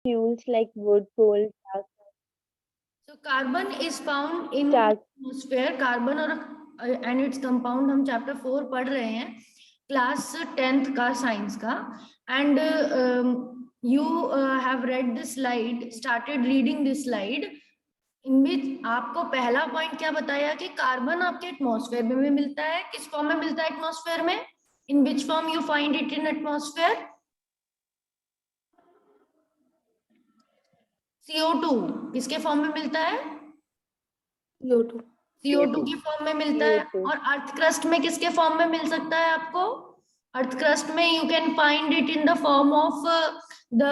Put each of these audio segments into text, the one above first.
fuels like wood, coal, charcoal. So carbon is found in Char- atmosphere. Carbon और and its compound हम chapter 4 पढ़ रहे हैं class 10th का science का. And you have read this slide, started reading this slide, in which आपको पहला point क्या बताया कि कार्बन आपके एटमॉस्फेयर में भी मिलता है. किस फॉर्म में मिलता है एटमॉस्फेयर में? In which form you find it in atmosphere? CO2 किसके फॉर्म में मिलता है? CO2 की फॉर्म में मिलता है. और अर्थ क्रस्ट में किसके फॉर्म में मिल सकता है आपको? अर्थ क्रस्ट में you can find it in the form of the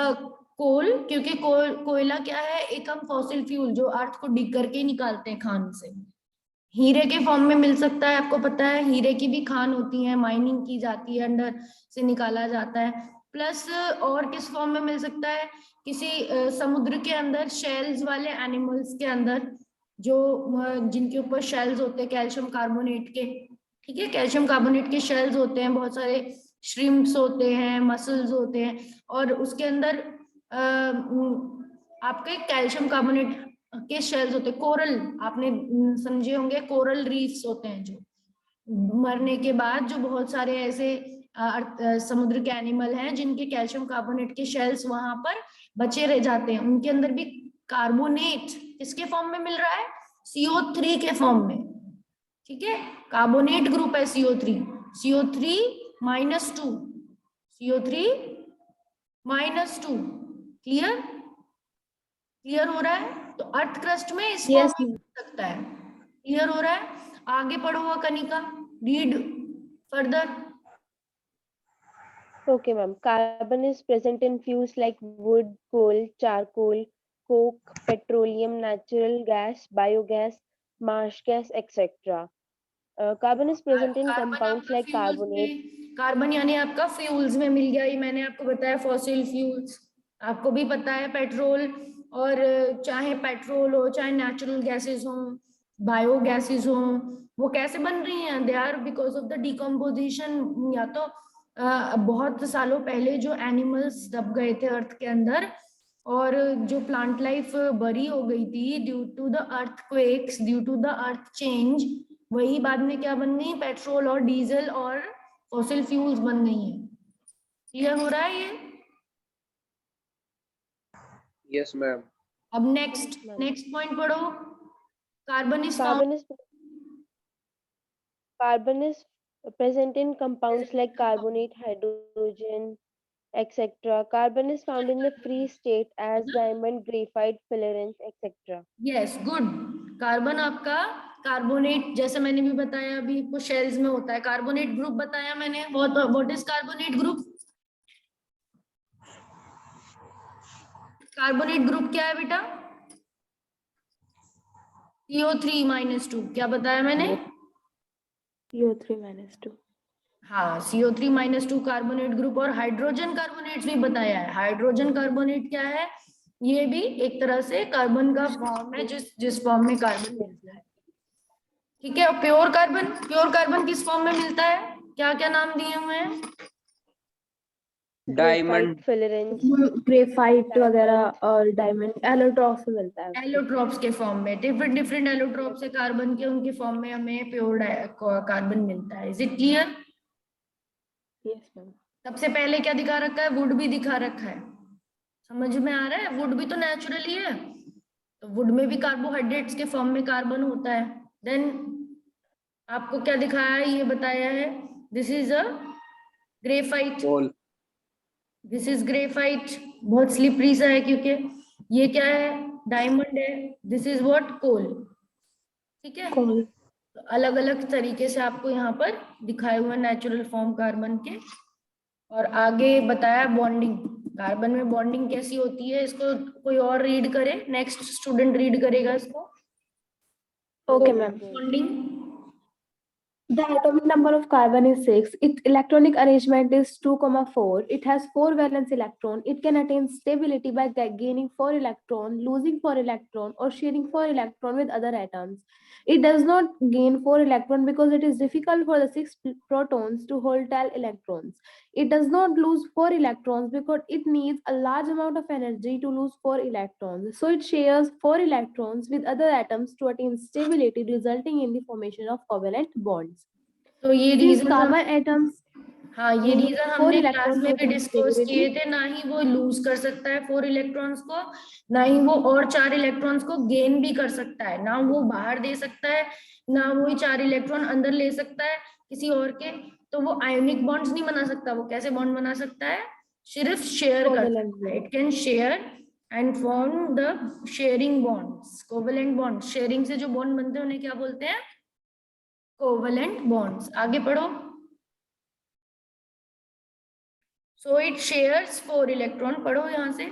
coal, क्योंकि कोयला क्या है? एक हम फॉसिल फ्यूल जो अर्थ को डिग करके निकालते हैं खान से. हीरे के फॉर्म में मिल सकता है. आपको पता है हीरे की भी खान होती है, माइनिंग की जाती है, अंदर से निकाला जाता है. प्लस और किस फॉर्म में मिल सकता है? किसी समुद्र के अंदर शेल्स वाले एनिमल्स के अंदर जो जिनके ऊपर शेल्स होते हैं कैल्शियम कार्बोनेट के. ठीक है, कैल्शियम कार्बोनेट के शेल्स होते हैं, बहुत सारे श्रिम्प्स होते हैं, मसल्स होते हैं, और उसके अंदर आपके कैल्शियम कार्बोनेट के शेल्स होते हैं. कोरल आपने समझे होंगे, कोरल रीफ्स होते हैं जो मरने के बाद जो बहुत सारे ऐसे समुद्र के एनिमल हैं जिनके कैल्शियम कार्बोनेट के शेल्स वहां पर बचे रह जाते हैं. उनके अंदर भी कार्बोनेट किसके फॉर्म में मिल रहा है? CO3 के फॉर्म में. ठीक है, कार्बोनेट ग्रुप है CO3. CO3 -2, CO3 -2. Clear? Clear हो रहा है? तो अर्थ क्रस्ट में इस फॉर्म में मिल सकता है. क्लियर हो रहा है? आगे पढ़ो Kanika, read further. Okay, ma'am. Carbon is present in fuels like wood, coal, charcoal, coke, petroleum, natural gas, biogas, marsh gas, etc. Carbon is present in compounds like carbonate. Carbon यानी आपका फ्यूल्स में मिल गया. ये मैंने आपको बताया फॉसिल फ्यूल्स. आपको भी पता है पेट्रोल, और चाहे पेट्रोल हो चाहे नेचुरल गैसेस हो, बायो गैसेस हो, वो कैसे बन रही हैं? They are because of the decomposition. या तो बहुत सालों पहले जो एनिमल्स दब गए थे अर्थ के अंदर, और जो प्लांट लाइफ बरी हो गई थी due to the earthquakes, due to the earth change, वही बाद में क्या बन गई? पेट्रोल और डीजल और फॉसिल फ्यूल्स बन गई हैं. क्लियर हो रहा है ये? Yes ma'am. अब नेक्स्ट पॉइंट पढ़ो. Carbon is Carbon is present in compounds like carbonate, hydrogen, etc. Carbon is found in the free state as diamond, graphite, fullerenes, etc. Yes, good. Carbon आपका carbonate, जैसे मैंने भी बताया अभी, कुछ shells में होता है. कार्बोनेट ग्रुप बताया मैंने. What is carbonate group? Carbonate group क्या है बेटा? CO3 - 2. क्या बताया मैंने? CO3 - 2. हाँ, CO3 - 2 कार्बोनेट ग्रुप. और हाइड्रोजन कार्बोनेट भी बताया है. हाइड्रोजन कार्बोनेट क्या है? ये भी एक तरह से कार्बन का फॉर्म है, जिस फॉर्म में कार्बन मिलता है. ठीक है. और प्योर कार्बन किस फॉर्म में मिलता है? क्या क्या नाम दिए हुए हैं? डायमंड, ग्रेफाइट वगैरह, और डायमंड एलोट्रॉप्स में मिलता है. एलोट्रॉप्स के फॉर्म में. डिफरेंट एलोट्रॉप्स है कार्बन के, उनके फॉर्म में हमें प्योर कार्बन मिलता है. Is it clear? Yes ma'am. सबसे पहले क्या दिखा रखा है? वुड भी दिखा रखा है. समझ में आ रहा है? वुड भी तो नेचुरल ही है, तो वुड में भी कार्बोहाइड्रेट्स के फॉर्म में कार्बन होता है. देन आपको क्या दिखाया है? ये बताया है this is a graphite. This is graphite. बहुत स्लिपरी सा है क्योंकि ये क्या है? डायमंड है. This is what? कोल. ठीक है. तो अलग अलग तरीके से आपको यहाँ पर दिखाए हुए नेचुरल फॉर्म कार्बन के. और आगे बताया बॉन्डिंग. कार्बन में बॉन्डिंग कैसी होती है, इसको कोई और रीड करे? नेक्स्ट स्टूडेंट रीड करेगा इसको. Okay ma'am. Bonding The atomic number of carbon is 6. Its electronic arrangement is 2,4. It has 4 valence electron. It can attain stability by gaining 4 electron, losing 4 electron, or sharing 4 electron with other atoms. It does not gain 4 electron because it is difficult for the 6 protons to hold 12 electrons. It does not lose 4 electrons because it needs a large amount of energy to lose 4 electrons. So it shares 4 electrons with other atoms to attain stability, resulting in the formation of covalent bonds. तो ये Since reason carbon atoms हाँ, ये need reason 4 हमने class electrons में to भी attain discuss किए stability. थे। ना ही वो लूज कर सकता है 4 इलेक्ट्रॉन्स को, ना ही वो और 4 इलेक्ट्रॉन्स को गेन भी कर सकता है, ना वो बाहर दे सकता है, ना वो 4 इलेक्ट्रॉन अंदर ले सकता है किसी और के। तो वो आयोनिक बॉन्ड्स नहीं बना सकता। वो कैसे बॉन्ड बना सकता है? सिर्फ शेयर कर Covalent सकता है। bond. It can share and form the sharing bonds. Covalent bond, sharing से जो बॉन्ड बनते हैं उन्हें क्या बोलते हैं? Covalent bonds. आगे पढ़ो। So it shares 4 electron. पढ़ो यहाँ से।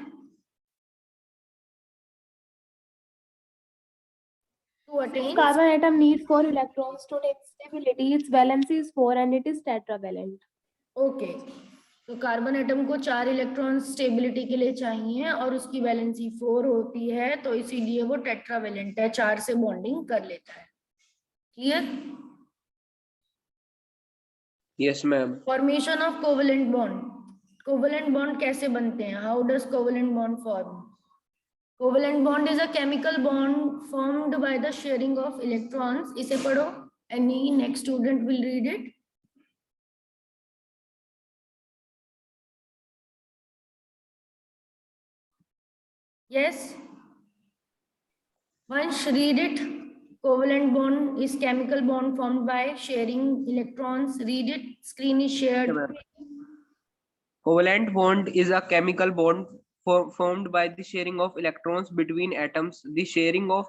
To attain Carbon atom needs 4 electrons to attain stability. Its valency is 4 and it is tetravalent. Okay, तो कार्बन एटम को 4 इलेक्ट्रॉन स्टेबिलिटी के लिए चाहिए और उसकी वैलेंसी 4 होती है, तो इसीलिए वो टेट्रावेलेंट है, 4 से बॉन्डिंग कर लेता है। Clear? Yes ma'am. Formation of covalent bond. Covalent bond कैसे बनते हैं? How does covalent bond form? Covalent bond is a chemical bond formed by the sharing of electrons. इसे पढ़ो। Any next student will read it. Yes, once read it. Covalent bond is chemical bond formed by sharing electrons. Read it. Screen is shared. Covalent bond is a chemical bond formed by the sharing of electrons between atoms. The sharing of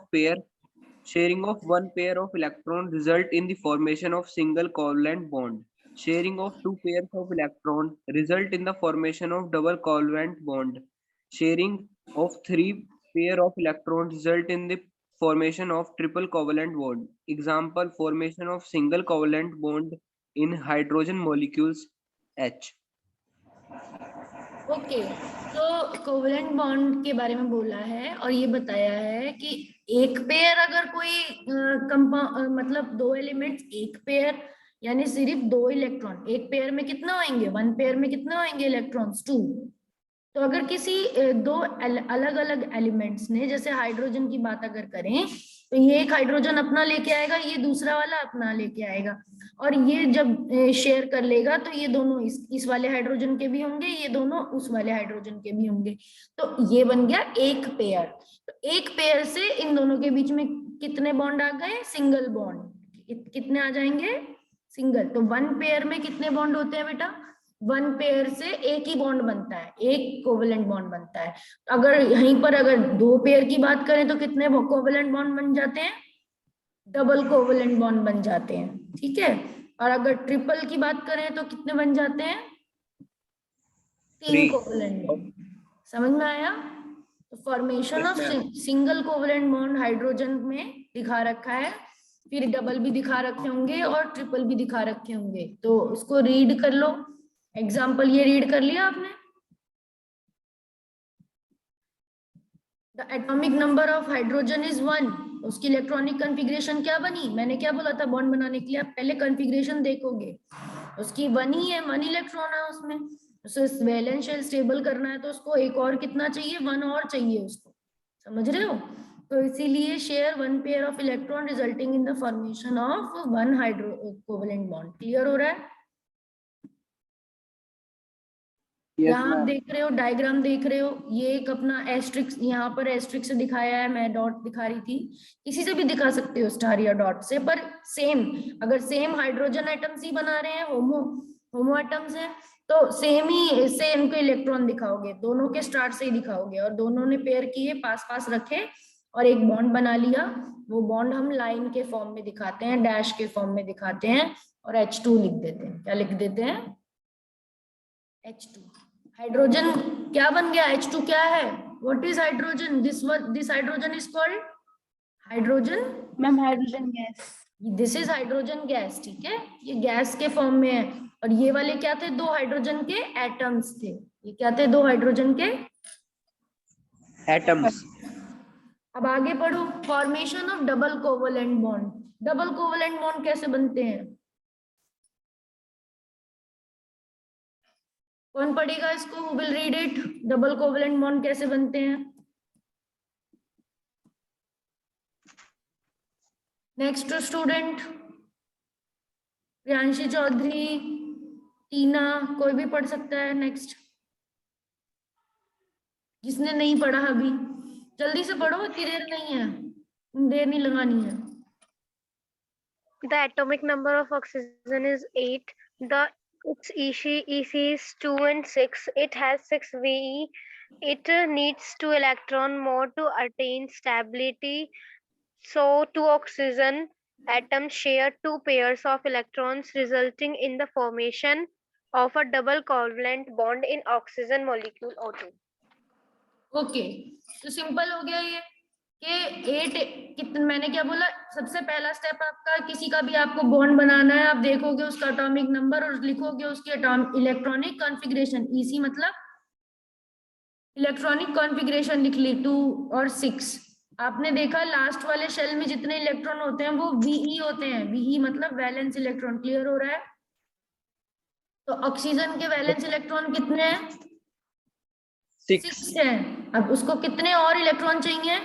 one pair of electrons result in the formation of single covalent bond. Sharing of 2 pairs of electrons result in the formation of double covalent bond. Sharing of 3 pair of electrons result in the formation of triple covalent bond. Example, formation of single covalent bond in hydrogen molecules H. Okay, तो covalent bond के बारे में बोला है और ये बताया है कि एक पेयर अगर कोई मतलब 2 एलिमेंट्स, एक पेयर यानी सिर्फ 2 इलेक्ट्रॉन। एक पेयर में कितना होंगे? 1 पेयर में कितना होंगे इलेक्ट्रॉन्स? 2। तो अगर किसी 2 अलग अलग एलिमेंट्स ने, जैसे हाइड्रोजन की बात अगर करें, तो ये एक हाइड्रोजन अपना लेके आएगा, ये दूसरा वाला अपना लेके आएगा, और ये जब शेयर कर लेगा तो ये दोनों इस वाले हाइड्रोजन के भी होंगे, ये दोनों उस वाले हाइड्रोजन के भी होंगे। तो ये बन गया एक पेयर। तो एक पेयर से इन दोनों के बीच में कितने बॉन्ड आ गए? Single bond. कितने आ जाएंगे? सिंगल। तो 1 पेयर में कितने बॉन्ड होते हैं बेटा? 1 पेयर से एक ही बॉन्ड बनता है, एक कोवेलेंट बॉन्ड बनता है। अगर यहीं पर अगर 2 पेयर की बात करें तो कितने कोवेलेंट बॉन्ड बन जाते हैं? डबल कोवेलेंट बॉन्ड बन जाते हैं। ठीक है। और अगर ट्रिपल की बात करें तो कितने बन जाते हैं? 3 कोवेलेंट बॉन्ड। समझ में आया? तो formation of single covalent bond hydrogen में दिखा रखा है, फिर डबल भी दिखा रखे होंगे और ट्रिपल भी दिखा रखे होंगे। तो इसको रीड कर लो। एग्जाम्पल ये रीड कर लिया आपने? The atomic number of hydrogen is 1। उसकी इलेक्ट्रॉनिक कॉन्फ़िगरेशन क्या बनी? मैंने क्या बोला था बॉन्ड बनाने के लिए? आप पहले कॉन्फ़िगरेशन देखोगे, उसकी 1 ही है, 1 इलेक्ट्रॉन है उसमें। उसे वैलेंस शेल स्टेबल करना है तो उसको एक और कितना चाहिए? 1 और चाहिए उसको। समझ रहे हो? तो इसीलिए share 1 pair of electron resulting in the formation of 1 hydro covalent bond. Clear हो रहा है? यहाँ आप देख रहे हो, डायग्राम देख रहे हो, ये एक अपना एस्ट्रिक्स, यहाँ पर एस्ट्रिक्स से दिखाया है, मैं डॉट दिखा रही थी। किसी से भी दिखा सकते हो स्टार या डॉट से, पर सेम, अगर सेम हाइड्रोजन एटम्स ही बना रहे हैं, होमो एटम्स है, तो सेम ही से इनको इलेक्ट्रॉन दिखाओगे, दोनों के स्टार से ही दिखाओगे। और दोनों ने पेयर किए, पास पास रखे और एक बॉन्ड बना लिया। वो बॉन्ड हम लाइन के फॉर्म में दिखाते हैं, डैश के फॉर्म में दिखाते हैं और H2 लिख देते हैं। क्या लिख देते हैं? H2। हाइड्रोजन क्या बन गया? H2 क्या है? What is hydrogen? This hydrogen is called hydrogen. Ma'am hydrogen gas. This is hydrogen gas, ठीक है, ये गैस के फॉर्म में है। और ये वाले क्या थे, दो हाइड्रोजन के एटम्स थे। ये क्या थे, दो हाइड्रोजन के एटम्स। अब आगे पढ़ो, formation of double covalent bond. Double covalent bond कैसे बनते हैं, कौन पढ़ेगा इसको, who will read it, double covalent bond कैसे बनते हैं। नेक्स्ट स्टूडेंट, प्रियांशी चौधरी, टीना, कोई भी पढ़ सकता है। नेक्स्ट, जिसने नहीं पढ़ा अभी जल्दी से पढ़ो, इतनी देर नहीं है, देर नहीं लगानी है। The atomic number of oxygen is 8. Its EC is 2 and 6. It has 6 VE. It needs 2 electron more to attain stability. So 2 oxygen atoms share 2 pairs of electrons, resulting in the formation of a double covalent bond in oxygen molecule O2. Okay, तो simple हो गया ये कि 8 कितने, मैंने क्या बोला, सबसे पहला स्टेप आपका, किसी का भी आपको बॉन्ड बनाना है, आप देखोगे उसका एटॉमिक नंबर और लिखोगे उसकी इलेक्ट्रॉनिक कॉन्फ़िगरेशन। ईसी मतलब इलेक्ट्रॉनिक कॉन्फ़िगरेशन लिख ली, 2 और 6। आपने देखा लास्ट वाले शेल में जितने इलेक्ट्रॉन होते हैं वो वीई होते हैं, वीई मतलब वैलेंस इलेक्ट्रॉन। क्लियर हो रहा है। तो ऑक्सीजन के वैलेंस इलेक्ट्रॉन कितने हैं, 6 है। अब उसको कितने और इलेक्ट्रॉन चाहिए,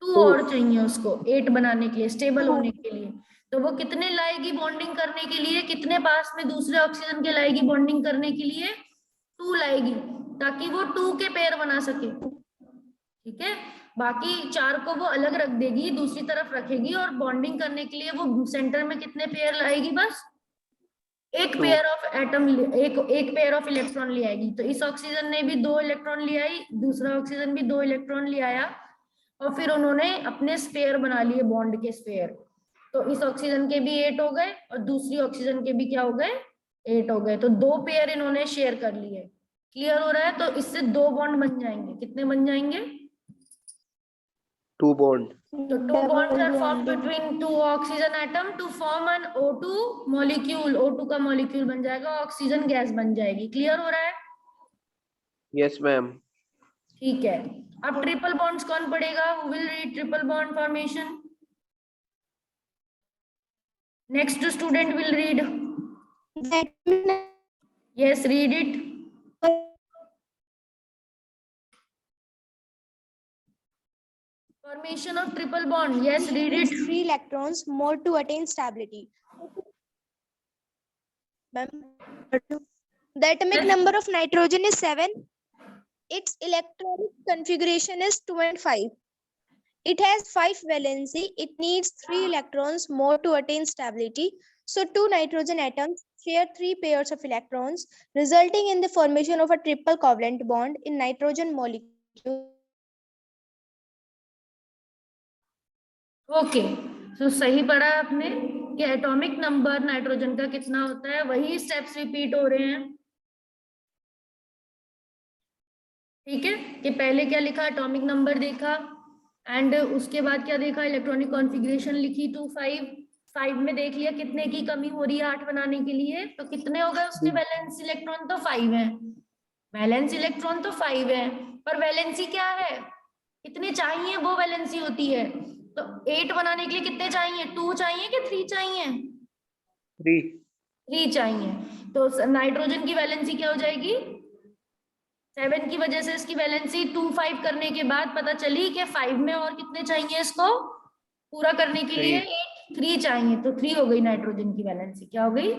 2 और चाहिए उसको 8 बनाने के लिए, स्टेबल होने के लिए। तो वो कितने लाएगी बॉन्डिंग करने के लिए, कितने पास में दूसरे ऑक्सीजन के लाएगी बॉन्डिंग करने के लिए, 2 लाएगी, ताकि वो 2 के पेयर बना सके, ठीक है। बाकी 4 को वो अलग रख देगी, दूसरी तरफ रखेगी, और बॉन्डिंग करने के लिए वो सेंटर में कितने पेयर लाएगी, बस एक पेयर ऑफ एटम, एक पेयर ऑफ इलेक्ट्रॉन ले आएगी। तो इस ऑक्सीजन ने भी 2 इलेक्ट्रॉन ले आई, दूसरा ऑक्सीजन भी 2 इलेक्ट्रॉन ले आया, और फिर उन्होंने अपने स्पेयर बना लिए, बॉन्ड के स्पेयर। तो इस ऑक्सीजन के भी 8 हो गए और दूसरी ऑक्सीजन के भी क्या हो गए, 8 हो गए। तो 2 पेयर इन्होंने शेयर कर लिए। क्लियर हो रहा है। तो इससे 2 बॉन्ड बन जाएंगे, कितने बन जाएंगे, 2 bond. So 2 bonds are formed between 2 oxygen atom to form an O2 molecule. O2 का molecule बन जाएगा, ऑक्सीजन गैस बन जाएगी। क्लियर हो रहा है। Yes ma'am. ठीक है। अब ट्रिपल बॉन्ड्स कौन पढ़ेगा, who will read triple bond formation? Next student will read. Yes, read it. Formation of triple bond. Yes, read it. 3 electrons more to attain stability. The atomic number of nitrogen is 7. Its electronic configuration is 2 and 5. It has 5 valency. It needs 3 electrons more to attain stability. So 2 nitrogen atoms share 3 pairs of electrons, resulting in the formation of a triple covalent bond in nitrogen molecule. Okay, तो सही पढ़ा आपने कि atomic number nitrogen का कितना होता है, वही स्टेप्स रिपीट हो रहे हैं। ठीक है, कि पहले क्या लिखा, एटॉमिक नंबर देखा, एंड उसके बाद क्या देखा, इलेक्ट्रॉनिक कॉन्फ़िगरेशन लिखी, 2 5 5 में देख लिया कितने की कमी हो रही है 8 बनाने के लिए, तो कितने हो गए उसके वैलेंस इलेक्ट्रॉन, तो 5 है। वैलेंस इलेक्ट्रॉन तो 5 है, पर वैलेंसी क्या है, कितने चाहिए वो वैलेंसी होती है। तो 8 बनाने के लिए कितने चाहिए, 2 चाहिए कि 3 चाहिए, 3 चाहिए। तो नाइट्रोजन की वैलेंसी क्या हो जाएगी, 7 की वजह से इसकी वैलेंसी 2 5 करने के बाद पता चली कि 5 में और कितने चाहिए इसको पूरा करने के लिए, 3 चाहिए। तो 3 हो गई नाइट्रोजन की वैलेंसी, क्या हो गई,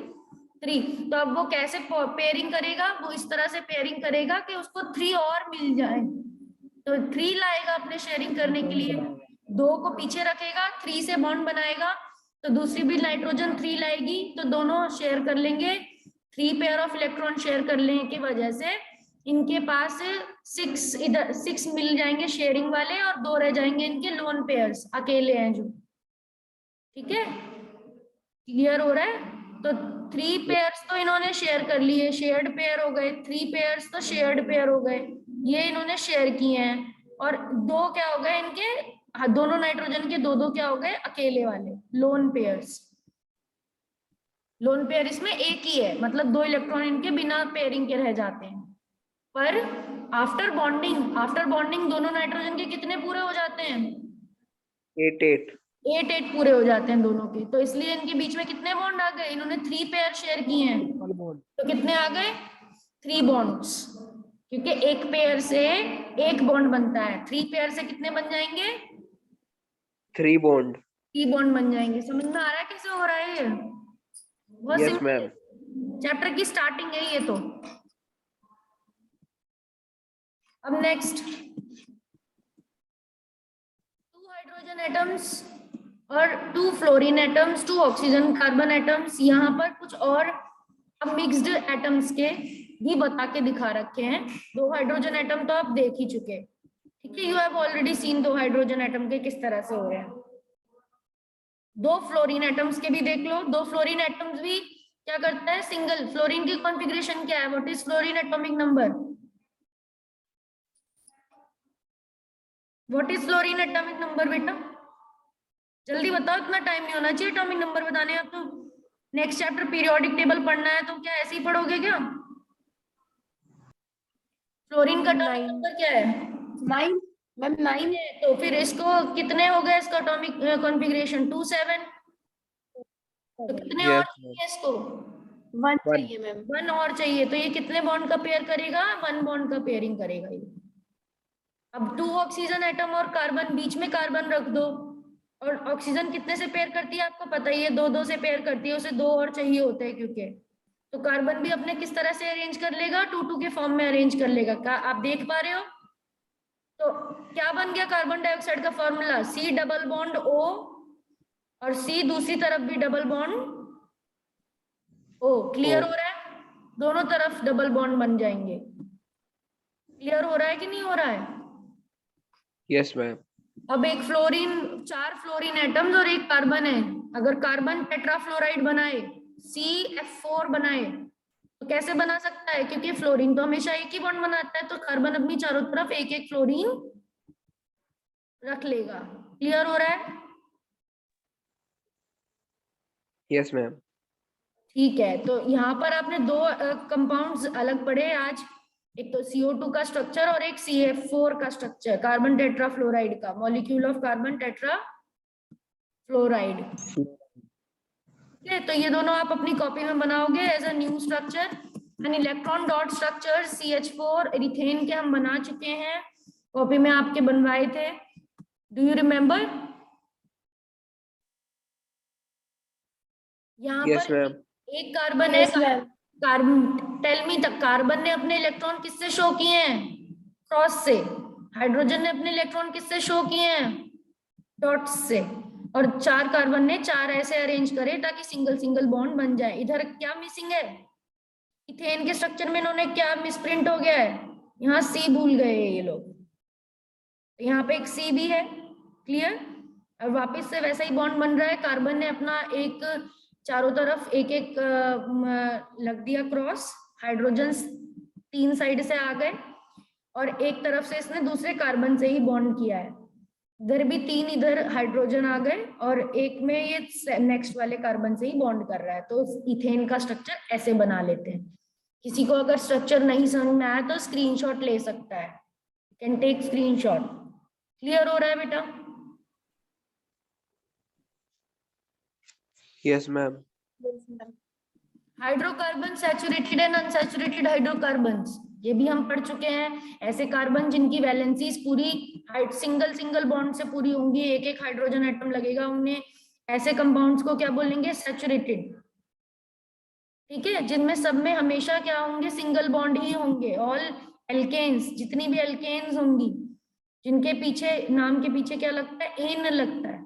3। तो अब वो कैसे पेयरिंग करेगा, वो इस तरह से पेयरिंग करेगा कि उसको 3 और मिल जाए। तो 3 लाएगा अपने शेयरिंग करने के लिए, 2 को पीछे रखेगा, 3 से बॉन्ड बनाएगा, तो दूसरी भी नाइट्रोजन 3 लाएगी, तो दोनों शेयर कर लेंगे। 3 पेयर ऑफ इलेक्ट्रॉन शेयर करने की वजह से इनके पास 6 इधर 6 मिल जाएंगे शेयरिंग वाले, और 2 रह जाएंगे इनके लोन पेयर्स, अकेले हैं जो। ठीक है, क्लियर हो रहा है। तो 3 पेयर्स तो इन्होंने शेयर कर लिए, शेयर्ड पेयर हो गए, 3 पेयर्स तो शेयर्ड पेयर हो गए, ये इन्होंने शेयर किए हैं। और 2 क्या हो गए इनके हाँ, दोनों नाइट्रोजन के दो दो क्या हो गए, अकेले वाले लोन पेयर्स। लोन पेयर इसमें एक ही है, मतलब 2 इलेक्ट्रॉन इनके बिना पेयरिंग के रह जाते हैं। पर आफ्टर बॉन्डिंग दोनों नाइट्रोजन के कितने पूरे हो जाते हैं? 8 पूरे हो जाते हैं दोनों के। तो इसलिए इनके बीच में कितने बॉन्ड आ गए? इन्होंने 3 पेयर शेयर किए हैं, तो कितने आ गए? 3 बॉन्ड्स, क्योंकि एक पेयर से एक बॉन्ड बनता है, 3 पेयर से कितने बन जाएंगे? 3 बॉन्ड। 3 बॉन्ड बन जाएंगे। समझ में आ रहा है कैसे हो रहा है ये? बहुत यस सिंपल मैम। चैप्टर की स्टार्टिंग है ये तो। अब नेक्स्ट 2 हाइड्रोजन एटम्स और 2 fluorine atoms, 2 oxygen carbon atoms. यहाँ पर कुछ और मिक्स्ड एटम्स के भी बता के दिखा रखे हैं। 2 हाइड्रोजन एटम तो आप देख ही चुके, ठीक है, you have already seen 2 hydrogen atom के किस तरह से हो रहे हैं। 2 फ्लोरीन एटम्स के भी देख लो। 2 फ्लोरीन एटम्स भी क्या करता है? सिंगल फ्लोरीन की कॉन्फ़िगरेशन क्या है? What is fluorine atomic number? What is fluorine atomic number बेटा? जल्दी बताओ, इतना टाइम नहीं होना चाहिए एटॉमिक नंबर बताने। आप तो नेक्स्ट चैप्टर पीरियोडिक टेबल पढ़ना है, तो क्या ऐसे ही पढ़ोगे क्या? फ्लोरीन का एटॉमिक नंबर क्या है? 9 मैम 9। है, तो फिर इसको कितने हो गए इसका एटॉमिक कॉन्फ़िगरेशन? 2 7। तो कितने और यस चाहिए इसको? 1 चाहिए मैम। 1 और चाहिए। तो ये कितने बॉन्ड का पेयर करेगा? 1 बॉन्ड का पेयरिंग करेगा ये। अब 2 ऑक्सीजन एटम और कार्बन, बीच में कार्बन रख दो। और ऑक्सीजन कितने से पेयर करती है आपको पता ही है, 2 2 से पेयर करती है, उसे 2 और चाहिए होते हैं क्योंकि। तो कार्बन भी अपने किस तरह से अरेंज कर लेगा? 2 2 के फॉर्म में अरेंज कर लेगा। क्या आप देख पा रहे हो? तो क्या बन गया कार्बन डाइऑक्साइड का formula? C double bond O, और C दूसरी तरफ भी डबल बॉन्ड O। क्लियर हो रहा है? दोनों तरफ डबल बॉन्ड बन जाएंगे। क्लियर हो रहा है कि नहीं हो रहा है? Yes ma'am. अब एक फ्लोरीन, 4 फ्लोरीन एटम्स और एक कार्बन है। अगर कार्बन टेट्राफ्लोराइड बनाए, CF4 बनाए, तो कैसे बना सकता है? क्योंकि फ्लोरीन तो हमेशा एक ही बॉन्ड बनाता है, तो कार्बन अपनी चारों तरफ एक एक फ्लोरीन रख लेगा। क्लियर हो रहा है? Yes ma'am. ठीक है, तो यहाँ पर आपने 2 कंपाउंड्स अलग पढ़े आज। एक तो CO2 का स्ट्रक्चर और एक CF4 का स्ट्रक्चर, कार्बन टेट्राफ्लोराइड का, मॉलिक्यूल ऑफ कार्बन टेट्राफ्लोराइड। ठीक है, तो ये दोनों आप अपनी कॉपी में बनाओगे as a new structure. An electron dot structure CH4 एरिथेन के हम बना चुके हैं, कॉपी में आपके बनवाए थे। Do you remember? यहाँ यस पर मैम। एक कार्बन है, कार्बन, टेल मी, तक कार्बन ने अपने इलेक्ट्रॉन किससे शो किए हैं? क्रॉस से। हाइड्रोजन ने अपने इलेक्ट्रॉन किससे शो किए हैं? डॉट्स से। और 4 कार्बन ने 4 ऐसे अरेंज करे ताकि सिंगल सिंगल बॉन्ड बन जाए। इधर क्या मिसिंग है? इथेन के स्ट्रक्चर में इन्होंने क्या मिसप्रिंट हो गया है? यहाँ C भूल गए ये लोग, यहाँ पे एक C भी है। क्लियर? अब वापस से वैसा ही बॉन्ड बन रहा है। कार्बन ने अपना एक चारों तरफ एक एक लग दिया क्रॉस, हाइड्रोजन 3 साइड से आ गए, और एक तरफ से इसने दूसरे कार्बन से ही बॉन्ड किया है। इधर भी 3 इधर हाइड्रोजन आ गए, और एक में ये नेक्स्ट वाले कार्बन से ही बॉन्ड कर रहा है। तो इथेन का स्ट्रक्चर ऐसे बना लेते हैं। किसी को अगर स्ट्रक्चर नहीं समझ में आया तो स्क्रीनशॉट ले सकता है, कैन टेक स्क्रीनशॉट। क्लियर हो रहा है बेटा? Yes ma'am. Hydrocarbon, saturated and unsaturated hydrocarbons, ये भी हम पढ़ चुके हैं। ऐसे कार्बन जिनकी वैलेंसीज पूरी सिंगल सिंगल बॉन्ड से पूरी होंगी, एक एक हाइड्रोजन एटम लगेगा उन्हें, ऐसे कंपाउंड्स को क्या बोलेंगे? सैचुरेटेड। ठीक है, जिनमें सब में हमेशा क्या होंगे? सिंगल बॉन्ड ही होंगे। ऑल एल्केन्स, जितनी भी एल्केन्स होंगी जिनके पीछे, नाम के पीछे क्या लगता है? एन लगता है,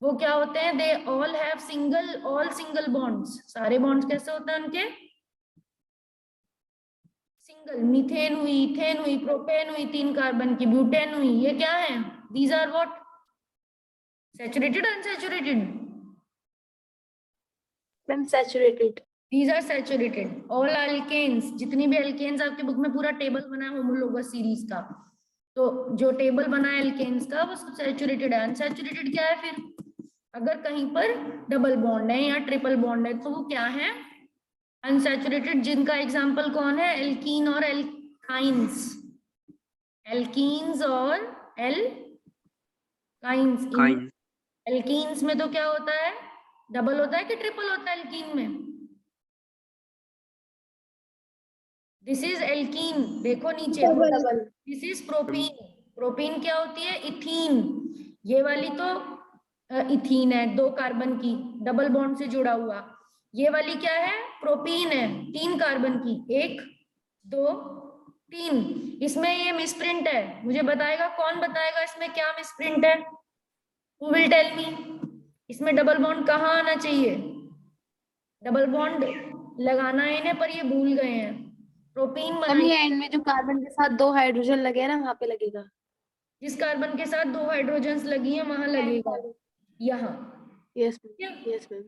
वो क्या होते हैं? They all have all single bonds. सारे बॉन्ड्स कैसे होते हैं उनके? सिंगल। मीथेन हुई, इथेन हुई, प्रोपेन हुई 3 कार्बन की, ब्यूटेन हुई, ये क्या है? These are what? Saturated, unsaturated? Ma'am saturated. These are saturated. All alkanes, जितनी भी alkanes आपके बुक में पूरा टेबल बना है होमोलोगस सीरीज का, तो जो टेबल बना है एल्केन्स का वो सैचुरेटेड है। अनसैचुरेटेड क्या है फिर? अगर कहीं पर डबल बॉन्ड है या ट्रिपल बॉन्ड है तो वो क्या है? अनसैचुरेटेड, जिनका एग्जांपल कौन है? एल्कीन और एल्काइंस। एल्कीन्स और एल्काइंस। काइन। एल्कीन्स में तो क्या होता है? डबल होता है कि ट्रिपल होता है एल्कीन में? दिस इज एल्कीन, देखो नीचे। This is propene. प्रोपीन क्या होती है? इथीन। ये वाली तो इथीन है, 2 कार्बन की, डबल बॉन्ड से जुड़ा हुआ। ये वाली क्या है? प्रोपीन है, 3 कार्बन की, 1 2 3। इसमें ये मिसप्रिंट है, मुझे बताएगा कौन बताएगा इसमें क्या मिसप्रिंट है? Who will tell me? इसमें डबल बॉन्ड कहाँ आना चाहिए? डबल बॉन्ड लगाना है इन्हें पर ये भूल गए हैं। प्रोपीन हम बनाइए। ये एंड में जो कार्बन के साथ 2 हाइड्रोजन लगे हैं ना, वहां पे लगेगा। जिस कार्बन के साथ 2 हाइड्रोजन्स लगी हैं वहां लगेगा, यहाँ। Yes ma'am, yes ma'am.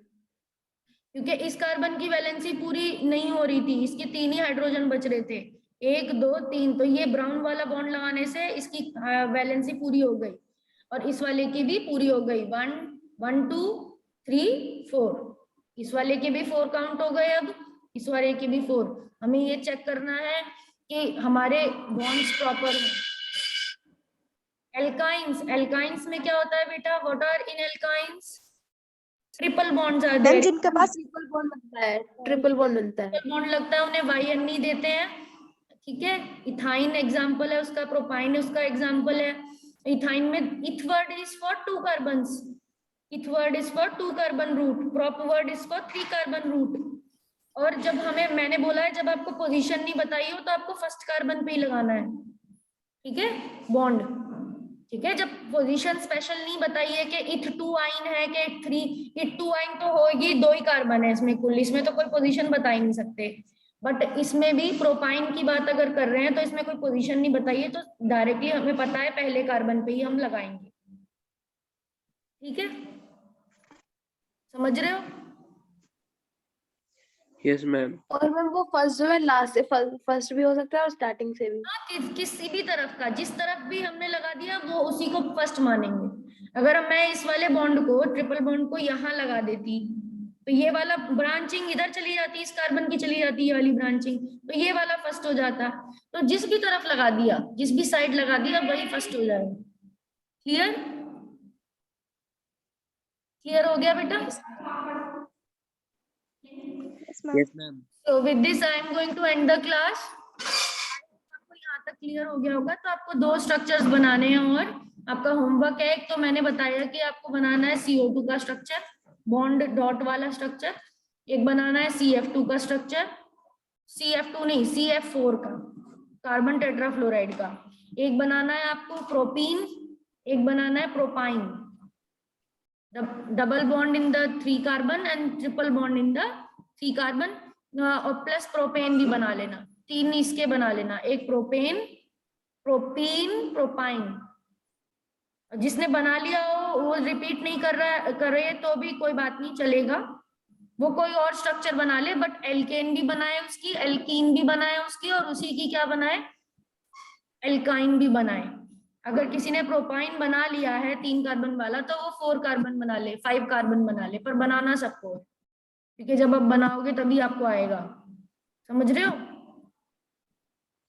क्योंकि इस कार्बन की वैलेंसी पूरी नहीं हो रही थी, इसके 3 ही हाइड्रोजन बच रहे थे, 1 2 3। तो ये ब्राउन वाला बॉन्ड लगाने से इसकी वैलेंसी पूरी हो गई और इस वाले की भी पूरी हो गई। 1 1 2 3 4। इस वाले के भी 4 काउंट हो गए। अब इस वाले के भी 4। हमें ये चेक करना है कि हमारे बॉन्ड्स प्रॉपर हैं। एल्काइंस, एल्काइंस में क्या होता है बेटा? What are in alkynes? Triple bonds are there. जिनके पास ट्रिपल बॉन्ड बनता है, ट्रिपल बॉन्ड बनता है। ट्रिपल बॉन्ड लगता है, उन्हें YN देते हैं। ठीक है, इथाइन एग्जांपल है उसका, प्रोपाइन उसका एग्जांपल है। इथाइन में eth word is for 2 carbons, eth word is for 2 carbon root, prop word is for 3 carbon root. और जब मैंने बोला है जब आपको पोजीशन नहीं बताई हो तो आपको फर्स्ट कार्बन पे ही लगाना है। ठीक है, बॉन्ड। ठीक है, जब पोजीशन स्पेशल नहीं बताई है कि इथ 2 आइन है कि इथ 3, इथ 2 आइन तो होगी, 2 ही कार्बन है इसमें कुल, इसमें तो कोई पोजीशन बता ही नहीं सकते। बट इसमें भी प्रोपाइन की बात अगर कर रहे हैं तो इसमें कोई पोजीशन नहीं बताई है, तो डायरेक्टली हमें पता है पहले कार्बन पे ही हम लगाएंगे। ठीक है, समझ रहे हो? Yes ma'am. और मैम वो फर्स्ट जो है लास्ट से फर्स्ट भी हो सकता है और स्टार्टिंग से भी। हाँ, किसी भी तरफ का, जिस तरफ भी हमने लगा दिया वो उसी को फर्स्ट मानेंगे। अगर मैं इस वाले बॉन्ड को, ट्रिपल बॉन्ड को यहाँ लगा देती तो ये वाला ब्रांचिंग इधर चली जाती, इस कार्बन की चली जाती, ये वाली ब्रांचिंग, तो ये वाला फर्स्ट हो जाता। तो जिस भी तरफ लगा दिया, जिस भी साइड लगा दिया वही फर्स्ट हो जाएगा। क्लियर? क्लियर हो गया बेटा? Yes ma'am. So with this I am going to end the class. आपको यहाँ तक क्लियर हो गया होगा। तो आपको 2 स्ट्रक्चर्स बनाने हैं और आपका होमवर्क है। एक तो मैंने बताया कि आपको बनाना है CO2 का स्ट्रक्चर, बॉन्ड डॉट वाला स्ट्रक्चर। एक बनाना है CF2 का स्ट्रक्चर, CF2 नहीं CF4 का, कार्बन टेट्राफ्लोराइड का। एक बनाना है आपको प्रोपीन, एक बनाना है propyne. Double bond in the 3 carbon and triple bond in the 3 carbon, और प्लस प्रोपेन भी बना लेना, 3 इसके बना लेना, एक प्रोपेन, प्रोपीन, प्रोपाइन। जिसने बना लिया हो वो रिपीट नहीं कर रहे तो भी कोई बात नहीं, चलेगा, वो कोई और स्ट्रक्चर बना ले, बट एल्केन भी बनाए उसकी, एल्कीन भी बनाए उसकी, और उसी की क्या बनाए? एल्काइन भी बनाए। अगर किसी ने प्रोपाइन बना लिया है 3 कार्बन वाला तो वो 4 कार्बन बना ले, 5 कार्बन बना ले, पर बनाना सबको, क्योंकि जब आप बनाओगे तभी आपको आएगा। समझ रहे हो?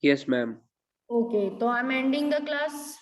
Yes ma'am. ओके, तो I am ending the class.